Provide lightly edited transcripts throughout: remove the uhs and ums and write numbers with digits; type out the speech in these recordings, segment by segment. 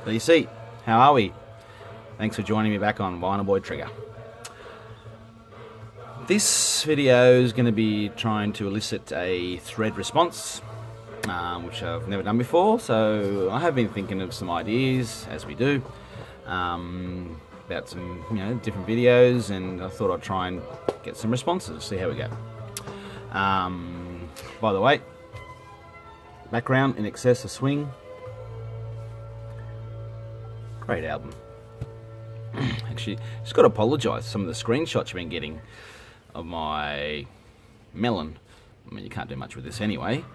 DC, how are we? Thanks for joining me back on Vinyl Boy Trigger. This video is going to be trying to elicit a thread response, which I've never done before, so I have been thinking of some ideas, as we do, about some different videos, and I thought I'd try and get some responses, see how we go. By the way, background In Excess of Swing. Great album. Actually, just got to apologise for some of the screenshots you've been getting of my melon. I mean, you can't do much with this anyway.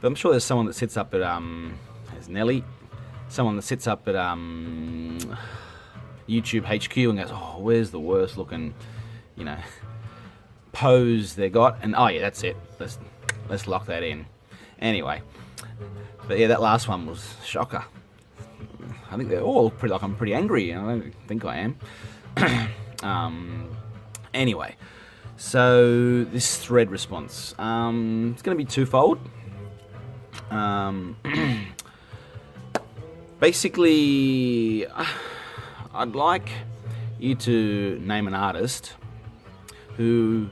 But I'm sure there's someone that sits up at there's Nelly, someone that sits up at YouTube HQ and goes, "Oh, where's the worst looking, pose they got?" And oh yeah, that's it. Let's lock that in. Anyway, but yeah, that last one was shocker. I think they all look pretty like I'm pretty angry, and I don't think I am. Anyway, so this thread response, it's going to be twofold. Basically, I'd like you to name an artist who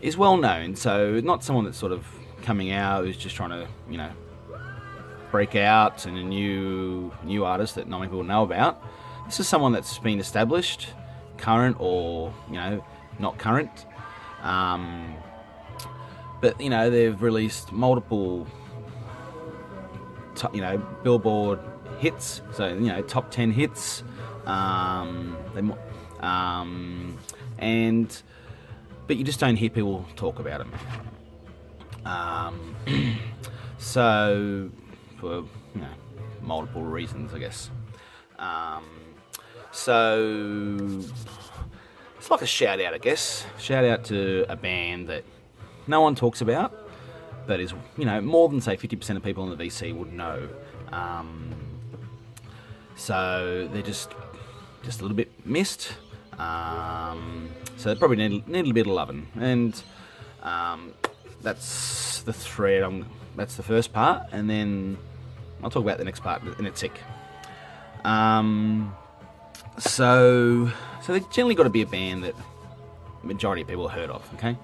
is well known, so not someone that's sort of coming out, who's just trying to, break out, and a new artist that not many people know about. This is someone that's been established, current or not current, but they've released multiple Billboard hits, so top 10 hits, but you just don't hear people talk about them. So for multiple reasons, I guess. So it's like a shout out, I guess. Shout out to a band that no one talks about, but is more than say 50% of people in the VC would know. So they're just a little bit missed. So they probably need a bit of loving, and that's the thread. That's the first part, and then I'll talk about the next part in a tick. So they generally got to be a band that the majority of people have heard of. Okay,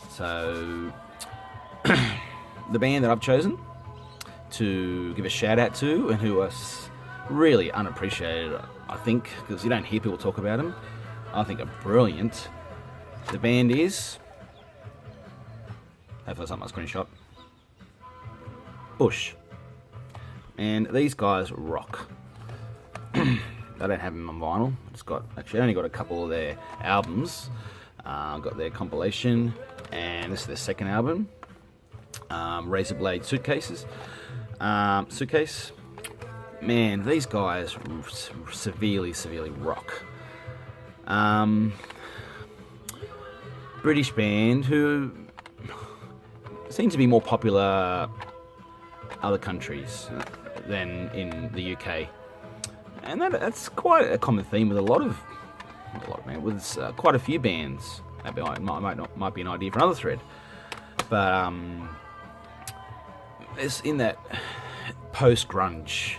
so the band that I've chosen to give a shout out to, and who are really unappreciated, I think, because you don't hear people talk about them, I think are brilliant. The band is, hopefully that's not my screenshot, Bush. And these guys rock. I don't have them on vinyl. I only got a couple of their albums. Got their compilation, and this is their second album, Razor Blade Suitcase. Man, these guys severely rock. British band who seem to be more popular other countries than in the UK, and that's quite a common theme with quite a few bands. Maybe might be an idea for another thread, but it's in that post-grunge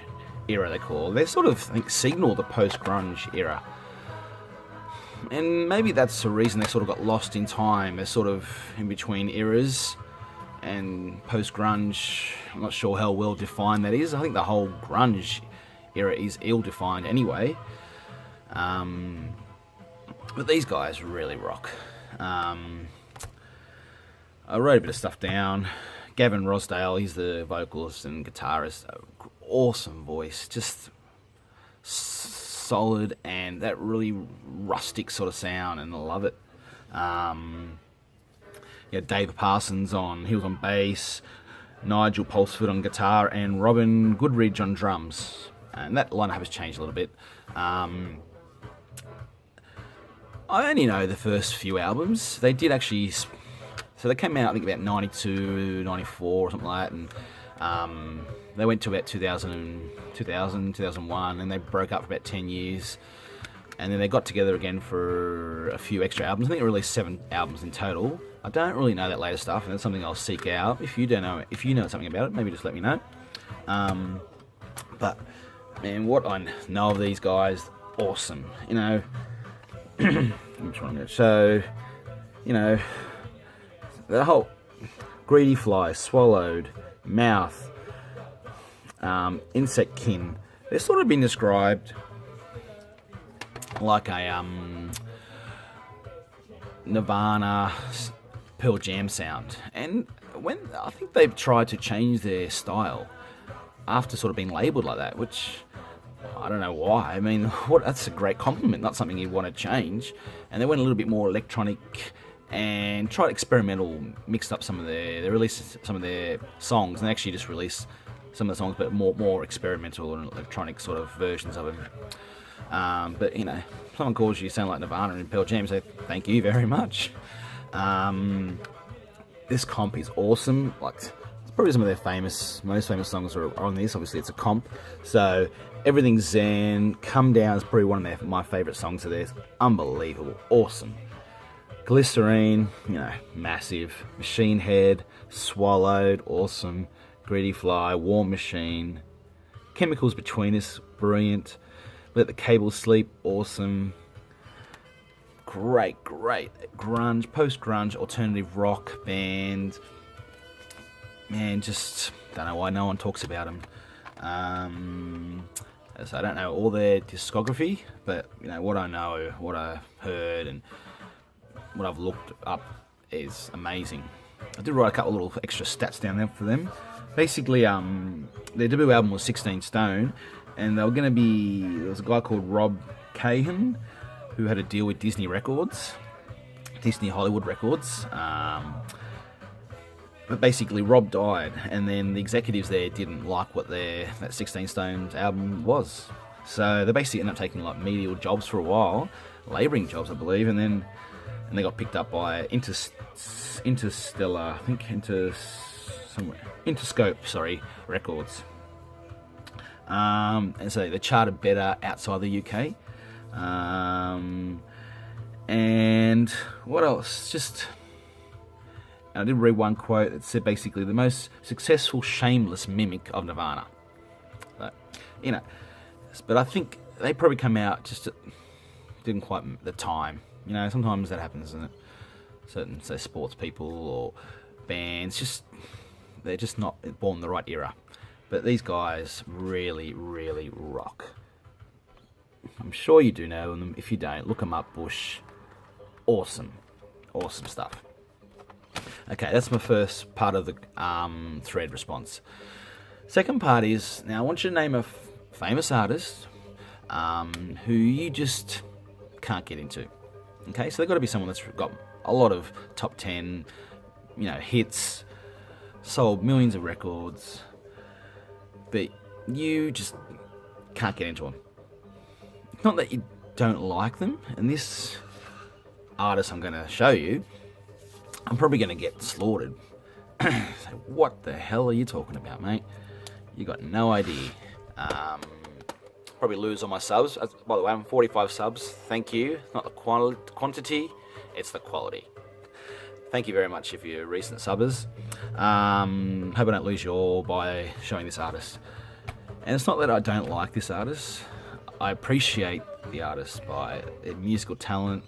era they call. They sort of signal the post-grunge era, and maybe that's the reason they sort of got lost in time. They're sort of in between eras. And post-grunge, I'm not sure how well defined that is. I think the whole grunge era is ill-defined anyway. But these guys really rock. I wrote a bit of stuff down. Gavin Rossdale, he's the vocalist and guitarist. Awesome voice, just solid, and that really rustic sort of sound, and I love it. Dave Parsons he was on bass, Nigel Pulsford on guitar, and Robin Goodridge on drums. And that lineup has changed a little bit. I only know the first few albums. They did actually, so they came out I think about 92, 94 or something like that, and they went to about 2000, 2001, and they broke up for about 10 years. And then they got together again for a few extra albums. I think they released 7 albums in total. I don't really know that later stuff, and that's something I'll seek out. If you know something about it, maybe just let me know. But And what I know of these guys, awesome. You know, I'm trying to show, you know, the whole Greedy Fly, Swallowed, Mouth, Insect Kin. They've sort of been described like a Nirvana, Pearl Jam sound. And when I think they've tried to change their style after sort of being labelled like that, which I don't know why. I mean, that's a great compliment, not something you'd want to change. And they went a little bit more electronic and tried experimental, mixed up some of they released some of their songs and actually just released some of the songs, but more experimental and electronic sort of versions of them. But you know, if someone calls you sound like Nirvana and Pearl Jam, say thank you very much. This comp is awesome. Like, it's probably some of their most famous songs are on this. Obviously, it's a comp, so Everything's Zen, Come Down is probably one of my favourite songs of theirs. Unbelievable, awesome. Glycerine, you know, massive. Machine Head, Swallowed, awesome. Greedy Fly, War Machine. Chemicals Between Us, brilliant. Let the Cable Sleep, awesome. Great grunge, post-grunge, alternative rock band. Man, just don't know why no one talks about them. So I don't know all their discography, but you know what I know, what I've heard, and what I've looked up is amazing. I did write a couple of little extra stats down there for them. Basically, their debut album was 16 Stone, and they were going to be. There was a guy called Rob Cahan who had a deal with Disney Hollywood Records. But basically, Rob died, and then the executives there didn't like what that 16 Stones album was. So they basically ended up taking like medial jobs for a while, labouring jobs, I believe, and they got picked up by Interstellar, I think Interscope, records. And so they charted better outside the UK. And what else? I did read one quote that said basically the most successful shameless mimic of Nirvana. But, you know, but I think they probably come out didn't quite the time. You know, sometimes that happens, isn't it? Certain, say, sports people or bands, they're just not born in the right era. But these guys really, really rock. I'm sure you do know them. If you don't, look them up, Bush. Awesome stuff. Okay, that's my first part of the thread response. Second part is, now I want you to name a famous artist who you just can't get into. Okay, so they've got to be someone that's got a lot of top 10, hits, sold millions of records, but you just can't get into them. Not that you don't like them, and this artist I'm going to show you, I'm probably going to get slaughtered. So what the hell are you talking about, mate? You got no idea. Probably lose all my subs. By the way, I'm 45 subs. Thank you. Not the quantity, it's the quality. Thank you very much if you're recent subbers. Hope I don't lose you all by showing this artist. And it's not that I don't like this artist. I appreciate the artist by their musical talent,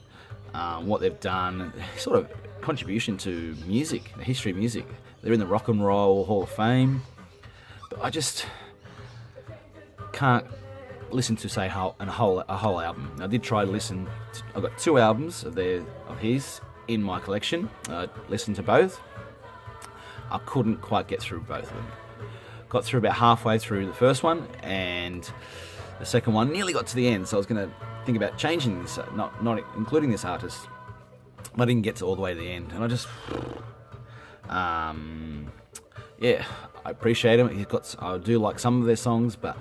what they've done, sort of contribution to music, the history of music. They're in the Rock and Roll Hall of Fame, but I just can't listen to say a whole album. I did try to listen. I've got 2 albums of his in my collection. I listened to both. I couldn't quite get through both of them. Got through about halfway through the first one, and the second one nearly got to the end. So I was going to think about changing this, not including this artist. I didn't get all the way to the end, and I just, I appreciate him. I do like some of their songs, but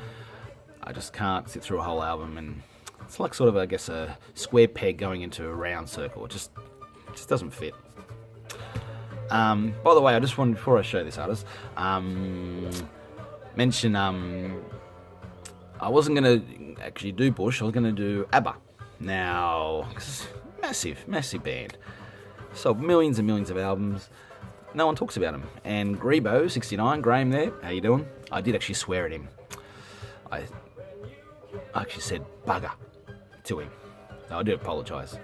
I just can't sit through a whole album, and it's like sort of, I guess, a square peg going into a round circle. It just doesn't fit. By the way, I just wanted, before I show this artist, mention I wasn't going to actually do Bush. I was going to do ABBA. Now, massive band. Sold millions and millions of albums. No one talks about them. And Grebo69, Graham there, how you doing? I did actually swear at him. I actually said bugger to him. So I do apologise.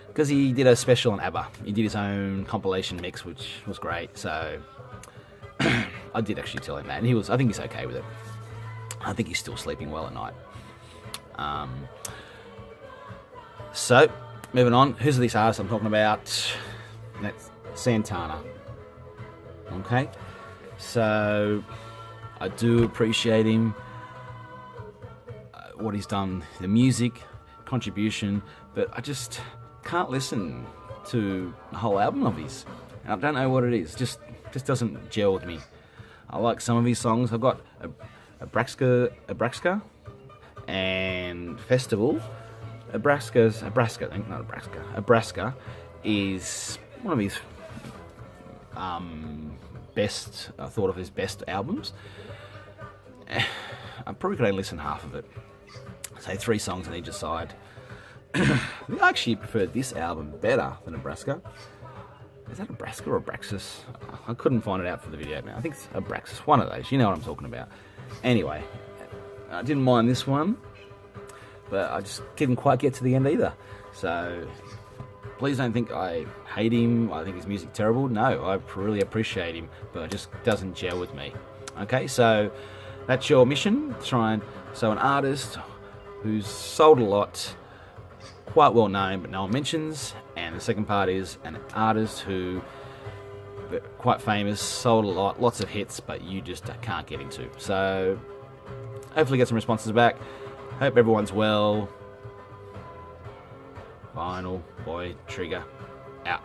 Because he did a special on ABBA. He did his own compilation mix, which was great. So I did actually tell him that. And I think he's okay with it. I think he's still sleeping well at night. So, moving on. Who's this artist I'm talking about? That's Santana. Okay? So, I do appreciate him. What he's done, the music, contribution, but I just can't listen to the whole album of his. And I don't know what it is. Just doesn't gel with me. I like some of his songs. I've got Abraxka and Festival. Abraska is one of his best, I thought of his best albums. I probably could only listen half of it. Say 3 songs on each side. I actually prefer this album better than Nebraska. Is that Nebraska or Abraxas? I couldn't find it out for the video, man. I think it's Abraxas, one of those. You know what I'm talking about. Anyway, I didn't mind this one, but I just didn't quite get to the end either. So please don't think I hate him. I think his music terrible. No, I really appreciate him, but it just doesn't gel with me. Okay, so that's your mission. So an artist who's sold a lot, quite well known, but no one mentions. And the second part is an artist who quite famous, sold a lot, lots of hits, but you just can't get into. So hopefully get some responses back. Hope everyone's well. Vinyl Boy Trigger out.